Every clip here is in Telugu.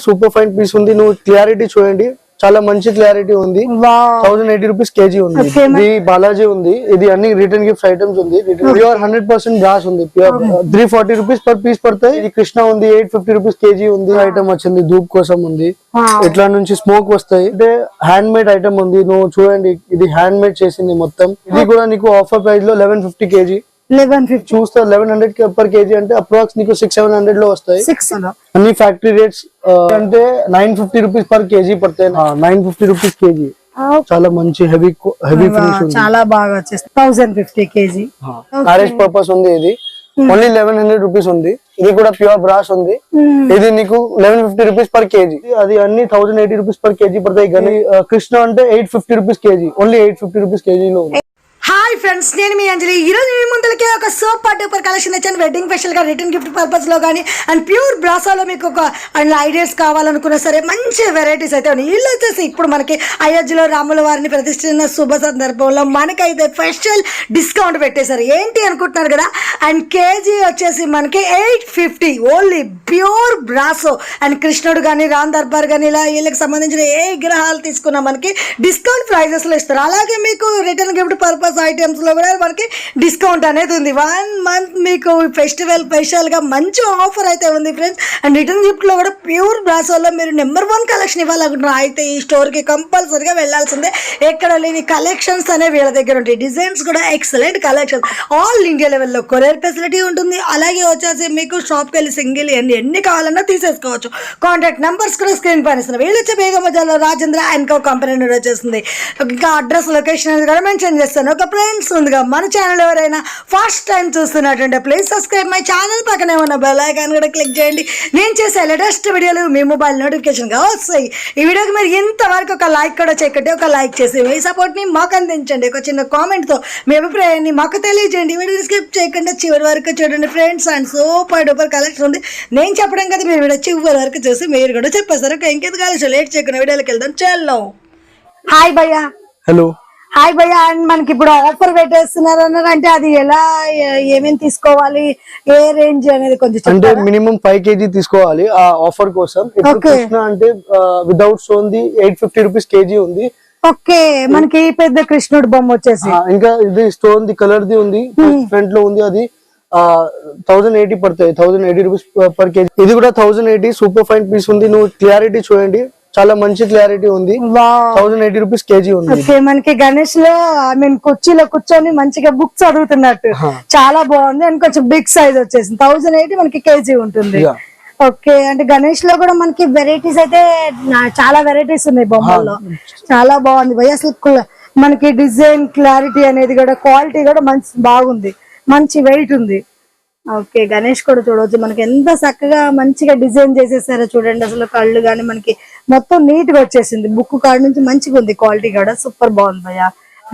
సూపర్ ఫైన్ పీస్ ఉంది. నువ్వు క్లారిటీ చూడండి, చాలా మంచి క్లారిటీ ఉంది. 1080 రూపీస్ కేజీ ఉంది. ఇది బాలాజీ ఉంది. ఇది అన్ని రిటర్న్ గిఫ్ట్ ఐటమ్స్ ఉంది. ప్యూర్ 100% గ్రాస్ ఉంది. ప్యూర్ 340 రూపీస్ పర్ పీస్ పడతాయి. ఇది కృష్ణ ఉంది. 850 రూపీస్ కేజీ ఉంది. ఐటమ్ వచ్చింది ధూప్ కోసం ఉంది. ఇట్లా నుంచి స్మోక్ వస్తాయి. అంటే హ్యాండ్ మేడ్ ఐటమ్ ఉంది. నువ్వు చూడండి, ఇది హ్యాండ్ మేడ్ చేసింది మొత్తం. ఇది కూడా నీకు ఆఫర్ ప్రైస్ లో 1150 కేజీ. 1150 చూస్తే 1100 పర్ కేజీ అంటే అప్రాక్స్ నీకు 600-700 లో వస్తాయి. అన్ని ఫ్యాక్టరీ రేట్స్ అంటే 950 రూపీస్ పర్ కేజీ పడతాయి. 950 రూపీస్ కేజీ. చాలా మంచి హెవీ ఫినిష్ ఉంది. చాలా బాగా వచ్చేస్తుంది. 1050 కేజీ మ్యారేజ్ పర్పస్ ఉంది. ఇది ఓన్లీ 1100 రూపీస్ ఉంది. ఇది కూడా ప్యూర్ బ్రాస్ ఉంది. ఇది నీకు 1150 రూపీస్ పర్ కేజీ. అది అన్ని 1080 రూపీస్ పర్ కేజీ పడతాయి. కానీ కృష్ణ అంటే 850 రూపీస్ కేజీ. ఓన్లీ 850 రూపీస్ కేజీలో ఉంది. హాయ్ ఫ్రెండ్స్, నేను మీ అంజలి. ఈరోజు మీ ముందులకి ఒక సూపర్ డూపర్ కలెక్షన్ వచ్చాను. వెడ్డింగ్ స్పెషల్ గా రిటర్న్ గిఫ్ట్ పర్పస్ లో కానీ అండ్ ప్యూర్ బ్రాసాలో మీకు ఒక ఐడియాస్ కావాలనుకున్నా సరే మంచి వెరైటీస్ అయితే ఉన్నాయి. వీళ్ళు వచ్చేసి ఇప్పుడు మనకి అయోధ్యలో రాముల వారిని ప్రతిష్ఠించిన శుభ సందర్భంలో మనకైతే స్పెషల్ డిస్కౌంట్ పెట్టేశారు. ఏంటి అనుకుంటున్నారు కదా. అండ్ కేజీ వచ్చేసి మనకి 850 ఓన్లీ ప్యూర్ బ్రాసో. అండ్ కృష్ణుడు కానీ రామ్ దర్బార్ కానీ ఇలా వీళ్ళకి సంబంధించిన ఏ విగ్రహాలు తీసుకున్నా మనకి డిస్కౌంట్ ప్రైజెస్ లో ఇస్తారు. అలాగే మీకు రిటర్న్ గిఫ్ట్ పర్పస్ ఐటమ్స్ లో కూడా మనకి డిస్కౌంట్ అనేది ఉంది. 1 మంత్ మీకు ఫెస్టివల్ స్పెషల్ గా మంచి ఆఫర్ అయితే ఉంది ఫ్రెండ్స్. అండ్ రిటర్న్ గిఫ్ట్ లో కూడా ప్యూర్ బ్రాసోలో మీరు నెంబర్ 1 కలెక్షన్ ఇవ్వాలనుకుంటున్నారు అయితే ఈ స్టోర్ కి కంపల్సరీగా వెళ్లాల్సిందే. ఎక్కడ లేని కలెక్షన్స్ అనేవి వీళ్ళ దగ్గర ఉంటాయి. డిజైన్స్ కూడా ఎక్సలెంట్ కలెక్షన్. ఆల్ ఇండియా లెవెల్లో కొరియర్ ఫెసిలిటీ ఉంటుంది. అలాగే వచ్చేసి మీకు షాప్కి వెళ్ళి సింగిల్ ఎన్ని కావాలన్నా తీసేసుకోవచ్చు. కాంటాక్ట్ నెంబర్స్ కూడా స్క్రీన్ పైన ఇస్తున్నారు. వీళ్ళు వచ్చే బేగం బజార్లో రాజేంద్ర అండ్ కో కంపెనీ నుండి వచ్చేస్తుంది. ఇంకా అడ్రస్ లొకేషన్ అనేది కూడా మెన్షన్ చేస్తాను. ఒక ఫ్రెండ్స్ ముందుగా మన ఛానల్ ఎవరైనా ఫస్ట్ టైం చూస్తున్నట్టుంటే ప్లీజ్ సబ్స్క్రైబ్ మై ఛానల్. పక్కనే ఉన్న బెల్ ఐకాన్ కూడా క్లిక్ చేయండి. నేను చేసే లేటెస్ట్ వీడియోలు మీ మొబైల్ నోటిఫికేషన్గా వస్తాయి. ఈ వీడియోకి మీరు ఇంతవరకు ఒక లైక్ కూడా చేయకండి. ఒక లైక్ చేసి మీ సపోర్ట్ని మాకు అందించండి. ఒక చిన్న కామెంట్తో మీ అభిప్రాయాన్ని మాకు తెలియజేయండి. వీడియో స్కిప్ చేయకుండా చివరి వరకు చూడండి friends. And super duper collection ఉంది. నేను చెప్పడం కదా, మీరు వీడియో చివరి వరకు చూసి మీరు కూడా చెప్పేస్తారు. ఇంకెందుకు కాలేజ్ లేట్ చేయకుండా వీడియోకి వెళ్దాం. చల్లో. హాయ్ భయ్యా. హలో. హాయ్ భయ్య. అండ్ మనకి ఇప్పుడు ఆఫర్ పెట్టేస్తున్నారు అన్నారంటే అది ఎలా, ఏమేమి తీసుకోవాలి, ఏ రేంజ్ అనేది కొంచెం అంటే మినిమం 5 కేజీ తీసుకోవాలి ఆ ఆఫర్ కోసం. కృష్ణ అంటే without stone the 850 rupees KG ఉంది. ఓకే, మనకి పెద్ద కృష్ణుడు బొమ్మ వచ్చేసి ఇంకా ఇది స్టోన్ ది కలర్ ది ఉంది. ఫ్రంట్ లో ఉంది. అది 1080 పడతాయి. 1080 రూపీస్ పర్ కేజీ. ఇది కూడా 1080 సూపర్ ఫైన్ పీస్ ఉంది. నువ్వు క్లారిటీ చూడండి, చాలా మంచి క్లారిటీ ఉంది. 1080 రూపీస్ కేజీ ఉంది. మనకి గణేష్ లో కుర్చీలో కూర్చొని మంచిగా బుక్స్ చదువుతున్నట్టు చాలా బాగుంది. అండ్ కొంచెం బిగ్ సైజ్ వచ్చేసి 1080 మనకి కేజీ ఉంటుంది. ఓకే, అంటే గణేష్ లో కూడా మనకి వెరైటీస్ అయితే చాలా వెరైటీస్ ఉన్నాయి బొమ్మల్లో. చాలా బాగుంది భయ్య. అసలు మనకి డిజైన్ క్లారిటీ అనేది కూడా క్వాలిటీ కూడా మంచి బాగుంది. మంచి వెయిట్ ఉంది. ఓకే, గణేష్ కూడా చూడవచ్చు. మనకి ఎంత చక్కగా మంచిగా డిజైన్ చేసేసారో చూడండి. అసలు కళ్ళు గానీ మనకి మొత్తం నీట్ గా వచ్చేసింది. బుక్ కార్డ్ నుంచి మంచిగా ఉంది. క్వాలిటీ కూడా సూపర్ బాగుంది భయ్య.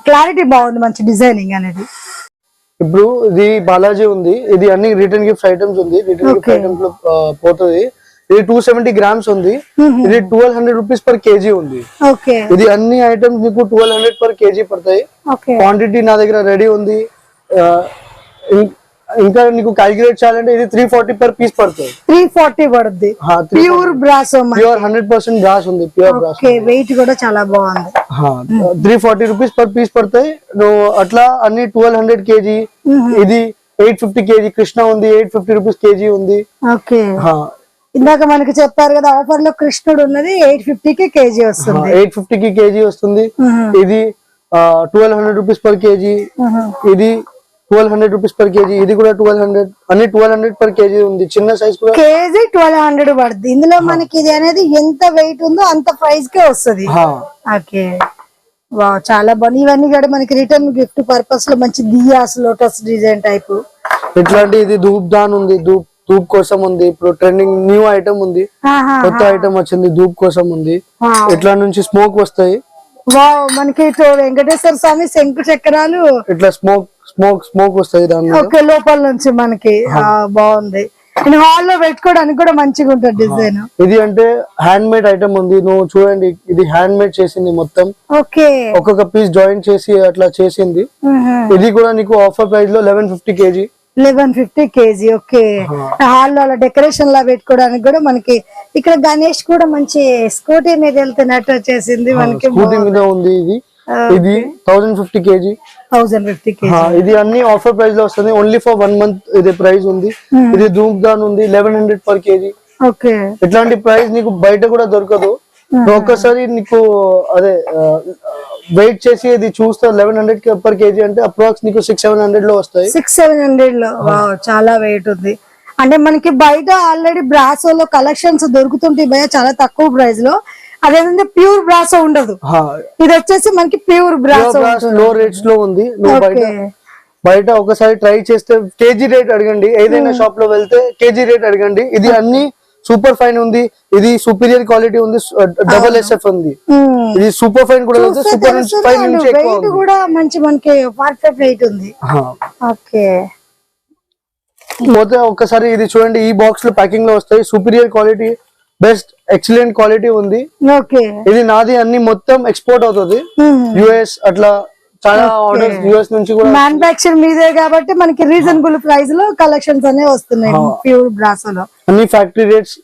క్లారిటీ బాగుంది, మంచి డిజైనింగ్ అనేది. ఇప్పుడు ఇది బాలాజీ ఉంది. ఇది అన్ని రిటర్న్ గిఫ్ట్ ఐటమ్స్ ఉంది. రిటర్న్ గిఫ్ట్ ఐటమ్స్ లో పోతుంది. ఇది 270 గ్రామ్స్ ఉంది. ఇది 1200 రూపీస్ పర్ కేజీ ఉంది. ఇది అన్ని ఐటమ్స్ మీకు 1200 పర్ కేజీ పడతాయి. క్వాంటిటీ నా దగ్గర రెడీ ఉంది. ఇంకా నీకు క్యాలిక్యులేట్ చేయాలంటే ఇది 340 పర్ పీస్ పడుతుంది. 340 పడుద్ది. ప్యూర్ బ్రాసో, ప్యూర్ 100% బ్రాస్ ఉంది. Pure brass. ఓకే, వెయిట్ కూడా చాలా బాగుంది. 340 రూపీస్ పర్ పీస్ పడతాయి. అట్లా అన్ని 1200 కేజీ. ఇది 850 కేజీ కృష్ణ ఉంది. 850 రూపీస్ కేజీ ఉంది. ఓకే, ఇందాక మనకి చెప్పారు కదా ఆఫర్ లో కృష్ణుడు ఉన్నది 850 కి కేజీ వస్తుంది. 850 కి కేజీ వస్తుంది. ఇది 1200 రూపీస్ పర్ కేజీ. ఇది 1200 రూపీస్ పర్ కేజీ. ఇది కూడా 1200. అన్ని 1200 పర్ కేజీ ఉంది. చిన్న సైజ్ కూడా కేజీ 1200 పడుతుంది. ఇందులో మనకి ఇది అనేది ఎంత వెయిట్ ఉందో అంత ప్రైస్ కే వస్తుంది. ఓకే, వావ్, చాలా బాగుంది. ఇవన్నీ కూడా మనకి రిటర్న్ గిఫ్ట్ పర్పస్ లో మంచి దియాస్ లోటస్ డిజైన్ టైప్. ఇట్లాంటి ఇది ధూప్ దాన్ ఉంది. ధూప్ కోసం ఉంది. ఇప్పుడు ట్రెండింగ్ న్యూ ఐటమ్ ఉంది. కొత్త ఐటమ్ వచ్చింది. ధూప్ కోసం ఉంది. ఇట్లా నుంచి స్మోక్ వస్తాయి. వావ్, మనకి వెంకటేశ్వర స్వామి శంకు చక్రాలు ఇట్లా స్మోక్ వస్తాయి దాని ఓకే లోపల నుంచి మనకి. బాగుంది. హాల్ లో పెట్టుకోవడానికి కూడా మంచిగా ఉంటుంది డిజైన్. ఇది అంటే హ్యాండ్ మేడ్ ఐటమ్ ఉంది. నువ్వు చూడండి, ఇది హ్యాండ్ మేడ్ చేసింది మొత్తం. ఓకే, ఒక్కొక్క పీస్ జాయిన్ చేసి అట్లా చేసింది. ఇది కూడా నీకు ఆఫర్ ప్రైస్ లో 1150 కేజీ. 1150 కేజీ. ఓకే, హాల్లో అలా డెకరేషన్ లా పెట్టుకోవడానికి కూడా మనకి ఇక్కడ గణేష్ కూడా మంచి స్కూటీ మీద వెళ్తున్నట్టు వచ్చేసింది మనకి. స్కూటీ మీద ఉంది ఇది. ఇది 1050 కేజీ. 1050 కేజీ. ఇది అన్ని ఆఫర్ ప్రైస్ లో వస్తుంది. ఓన్లీ ఫర్ 1 మంత్ ఇది ప్రైస్ ఉంది. ఇది ధూమ్దాన్ ఉంది 1100 పర్ కేజీ. ఓకే, ఇట్లాంటి ప్రైస్ నీకు బయట కూడా దొరకదు. ఒక్కసారి నీకు అదే వెయిట్ చేసి ఇది చూస్తే 1100 పర్ కేజీ అంటే అప్రాక్స్ నీకు 600-700 లో వస్తాయి. 600-700 లో. చాలా వెయిట్ ఉంది. అంటే మనకి బయట ఆల్రెడీ బ్రాసోలో కలెక్షన్స్ దొరుకుతుంటాయి భయ చాలా తక్కువ ప్రైస్ లో. అదేంటంటే ప్యూర్ బ్రాసో ఉండదు, ఇది వచ్చేసి మనకి ప్యూర్ బ్రాసో లో రేట్స్ లో ఉంది. నువ్వు బయట ఒకసారి ట్రై చేస్తే కేజీ రేట్ అడగండి. ఏదైనా షాప్ లో వెళ్తే కేజీ రేట్ అడగండి. ఇది అన్ని సూపర్ ఫైన్ ఉంది, ఇది సుపీరియర్ క్వాలిటీ ఉంది, డబుల్ SF ఉంది. ఇది సూపర్ ఫైన్ కూడా సూపర్ ఫైన్ నుంచి ఎక్కువ ఉంది కూడా మంచి మనకి పర్ఫెక్ట్ వెయిట్ ఉంది. ఓకే, పోతే ఒక్కసారి ఇది చూడండి. ఈ బాక్స్ లో ప్యాకింగ్ లో వస్తాయి. Superior quality, best excellent quality ఉంది. ఓకే, ఇది నాది అన్ని మొత్తం ఎక్స్పోర్ట్ అవుతుంది US. అట్లా చాలా ఆర్డర్స్ US నుంచి కూడా మ్యానుఫ్యాక్చర్ మీదే కాబట్టి మనకి రీజనబుల్ ప్రైస్ లో కలెక్షన్స్ అనేవి వస్తున్నాయి ప్యూర్ బ్రాసోలో. అన్ని factory rates,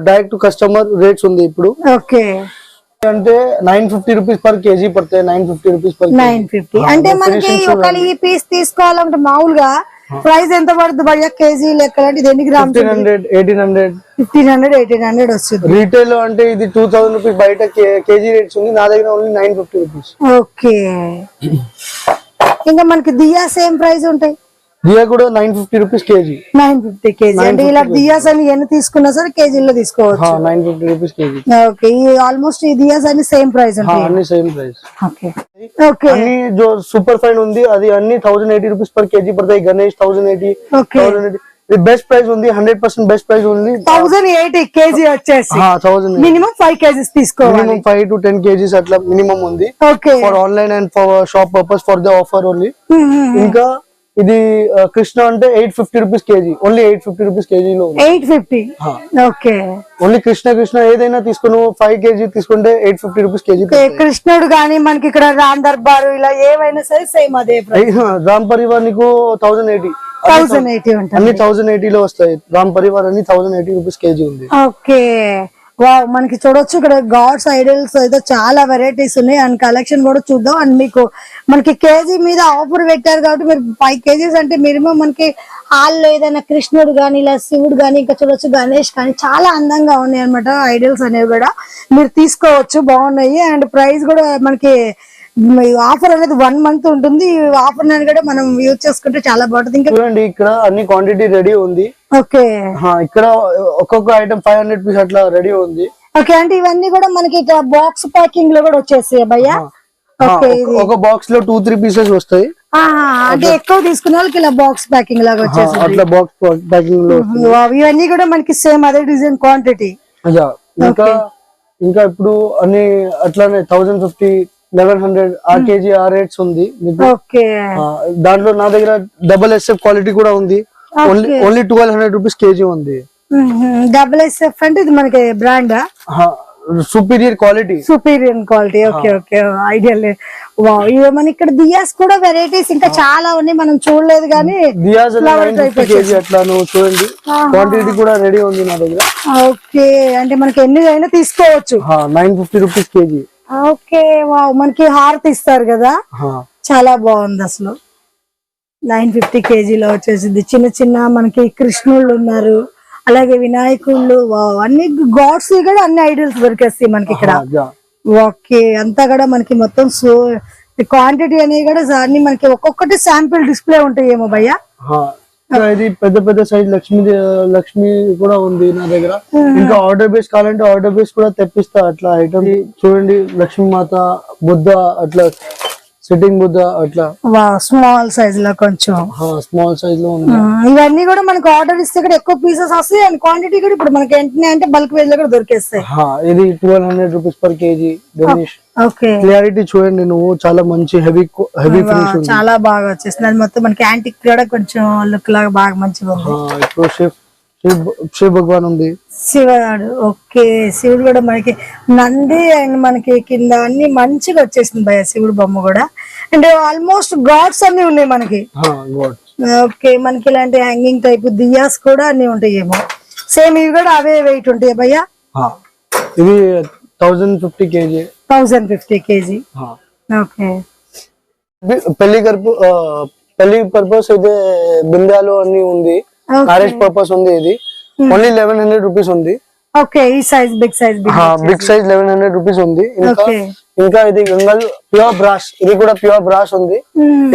direct to customer rates ఉంది ఇప్పుడు. ఓకే, అంటే 950 రూపీస్ పర్ కేజీ పడతాయి. 950 రూపీస్ పర్ 950. అంటే మనకి ఒక ఈ పీస్ తీసుకోవాలంటే మామూలుగా ప్రైస్ ఎంత పడుతుంది భయ్యా కేజీ లెక్క? ఇది ఎన్ని గ్రామ్స్? 1500-1800 వస్తుంది. రీటైల్ అంటే ఇది 2000 రూపీస్ బయట కేజీ రేట్స్ ఉంది. నా దగ్గర ఓన్లీ 950 రూపీస్. ఓకే, ఇంకా మనకి దియా సేమ్ ప్రైస్ ఉంటాయి. దియా కూడా 950 రూపీస్ కేజీ. 950 కేజీ. అంటే ఇలా దియాస్ అని ఎన్ని తీసుకున్నా సరే కేజీలో తీసుకోవచ్చు. 950 రూపీస్ కేజీ. ఓకే, ఈ ఆల్మోస్ట్ ఈ దియాస్ అన్ని సేమ్ ప్రైస్ ఉంటాయి. అన్ని సేమ్ ప్రైస్. Okay, okay. అన్ని जो సూపర్ ఫైన్ ఉంది అది అన్ని 1080 రూపీస్ పర్ కేజీ పడతాయి. గణేష్ 1080. ఓకే, 1080 ఇది బెస్ట్ ప్రైస్ ఉంది. 100% బెస్ట్ ప్రైస్ ఉంది. 1080 కేజీ వచ్చేసి మినిమం 5 కేజీస్ తీసుకోవాలి. మినిమం 5 to 10 కేజీస్ అట్లా మినిమం ఉంది. Okay, for online and for shop purpose for the offer only. ఇంకా ఇది కృష్ణ అంటే 850 రూపీస్ కేజీ. ఓన్లీ 850 రూపీస్ కేజీలో 850. ఓకే, ఓన్లీ కృష్ణ ఏదైనా తీసుకుని 5 కేజీ తీసుకుంటే 850 రూపీస్ కేజీ. కృష్ణుడు గానీ మనకి ఇక్కడ రామ్ దర్బారు ఇలా ఏవైనా సరే సేమ్ అదే ప్రైస్. రామ్ పరివార్ నీకు 1080 ఉంటుంది. అన్ని 1080 లో వస్తాయి. రామ్ పరివార్ అన్ని 1080 రూపీస్ కేజీ ఉంది. Okay, wow. మనకి చూడొచ్చు ఇక్కడ గాడ్స్ ఐడల్స్ అయితే చాలా వెరైటీస్ ఉన్నాయి అండ్ కలెక్షన్ కూడా చూద్దాం. అండ్ మీకు మనకి కేజీ మీద ఆఫర్ పెట్టారు కాబట్టి మీరు 5 కేజీస్ అంటే మినిమం మనకి హాల్లో ఏదైనా కృష్ణుడు గానీ ఇలా శివుడు గానీ ఇంకా చూడొచ్చు గణేష్ కానీ చాలా అందంగా ఉన్నాయి అనమాట. ఐడల్స్ అనేవి కూడా మీరు తీసుకోవచ్చు, బాగున్నాయి. అండ్ ప్రైస్ కూడా మనకి ఆఫర్ అనేది 1 మంత్ ఉంటుంది. ఈ ఆఫర్ కూడా మనం యూజ్ చేసుకుంటే చాలా బాగుంటుంది. ఇంకా చూడండి ఇక్కడ అన్ని క్వాంటిటీ రెడీ ఉంది. ఓకే, ఇక్కడ ఒక్కొక్క ఐటమ్ 500 పీస్ అట్లా రెడీ ఉంది. ఓకే, అంటే ఇవన్నీ కూడా మనకి ఇట్లా బాక్స్ ప్యాకింగ్ లో కూడా వచ్చేసాయి భయ్యా. ఓకే, ఒక బాక్స్ లో 2-3 పీసెస్ వస్తాయి. అంటే ఎక్కువ తీసుకున్న వాళ్ళకి ఇలా బాక్స్ ప్యాకింగ్ లాగా వచ్చేసి అట్లా బాక్స్ ప్యాకింగ్ లో ఇవన్నీ కూడా మనకి సేమ్ అదే డిజైన్ క్వాంటిటీ. ఇంకా ఇప్పుడు అన్ని అట్లానే 1050, 1100 ఆ కేజీ ఆ రేట్స్ ఉంది. దాంట్లో నా దగ్గర డబుల్ SF క్వాలిటీ కూడా ఉంది. ఓన్లీ 1200 రూపీస్ కేజీ ఉంది. డబుల్ SF అంటే ఇది మనకి brand superior quality. Okay, okay, idea లేదు. మన ఇక్కడ దియాస్ కూడా వెరైటీస్ ఇంకా చాలా ఉన్నాయి, మనం చూడలేదు కానీ దియాస్ 950 కేజీ అట్లా నువ్వు చూడండి. క్వాంటిటీ కూడా రెడీ ఉంది నా దగ్గర. ఓకే, అంటే మనకి ఎన్ని అయినా తీసుకోవచ్చు. 950 రూపీస్ కేజీ. Okay, wow. మనకి హారతి ఇస్తారు కదా, చాలా బాగుంది అసలు. 950 కేజీలో వచ్చేసింది. చిన్న చిన్న మనకి కృష్ణుళ్ళు ఉన్నారు, అలాగే వినాయకుళ్ళు, వావ్. అన్ని గాడ్స్ కూడా అన్ని ఐడల్స్ దొరికేస్తాయి మనకి ఇక్కడ. ఓకే, అంతా కూడా మనకి మొత్తం క్వాంటిటీ అనేవి కూడా అన్ని మనకి ఒక్కొక్కటి శాంపిల్ డిస్ప్లే ఉంటాయేమో భయ్యా. ఇది పెద్ద పెద్ద సైజ్ లక్ష్మి కూడా ఉంది నా దగ్గర. ఇంకా ఆర్డర్ బేస్ కావాలంటే ఆర్డర్ బేస్ కూడా తెప్పిస్తా అట్లా ఐటమ్. చూడండి లక్ష్మీ మాత, బుద్ధ అట్లా సిట్టింగ్ బుద్ధ అట్లా స్మాల్ సైజ్ లో కొంచెం స్మాల్ సైజ్ లో ఉంది. ఇవన్నీ కూడా మనకు ఆర్డర్ ఇస్తే కూడా ఎక్కువ పీసెస్ వస్తాయి అండ్ క్వాంటిటీ కూడా ఇప్పుడు మనకి వెంటనే అంటే బల్క్ వేజ్ లో కూడా దొరికేస్తాయి. ఇది 1200 rupees per KG. Okay, clarity చూడండి నువ్వు, చాలా మంచి హెవీ ఫినిష్ ఉంది. చాలా బాగా వచ్చేస్తుంది. అది మొత్తం మనకి యాంటిక్ కూడా కొంచెం లుక్ లాగా బాగా మంచిగా ఉంది. ఇప్పుడు శివ భగవాన్ ఉంది, శివుడు. ఓకే, శివుడు కూడా మనకి నంది అండ్ మనకి కింద అన్ని మంచిగా వచ్చేసింది భయ శివుడు బొమ్మ కూడా. అంటే ఆల్మోస్ట్ గాడ్స్ అన్ని ఉన్నాయి మనకి. ఓకే, మనకి ఇలాంటి హ్యాంగింగ్ టైప్ దియాస్ కూడా అన్ని ఉంటాయేమో. సేమ్ ఇవి కూడా అవే వెయిట్ ఉంటాయి భయ్యా? ఇది 1050 kg. 1050 kg. ఓకే. పెళ్లి పర్పస్ అయితే బిందాలు అన్ని ఉంది, మ్యారేజ్ పర్పస్ ఉంది. ఇది ఓన్లీ 1100 రూపీస్ ఉంది. ఓకే, ఈ size big size big size 1100 rupees ఉంది. ఇంకా ఇది గంగల్ ప్యూర్ బ్రాస్, ఇది కూడా ప్యూర్ బ్రాస్ ఉంది.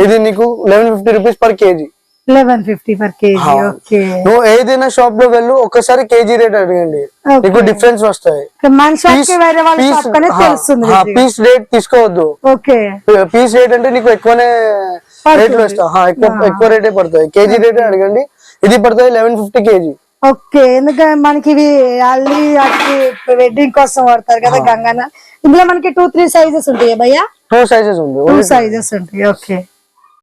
ఇది నీకు 1150 rupees per KG. 1150 per KG. Okay. నువ్వు ఏదైనా షాప్ లో వెళ్ళు, ఒక్కసారి కేజీ రేట్ అడగండి, నీకు డిఫరెన్స్ వస్తాయి. పీస్ రేట్ తీసుకోవద్దు. ఓకే, పీస్ రేట్ అంటే నీకు ఎక్కువనే రేట్ లో ఇస్తా, ఎక్కువ రేటే పడుతుంది. కేజీ రేట్ అడగండి, ఇది పడుతుంది 1150 కేజీ. ఓకే, ఎందుకంటే మనకి ఇవి అల్లి వెడ్డింగ్ కోసం వాడతారు కదా గంగన్న. ఇందులో మనకి 2-3 సైజెస్ ఉంటాయి భయ్యా? 2 సైజెస్ ఉంది. 2 సైజెస్ ఉంటాయి. ఓకే.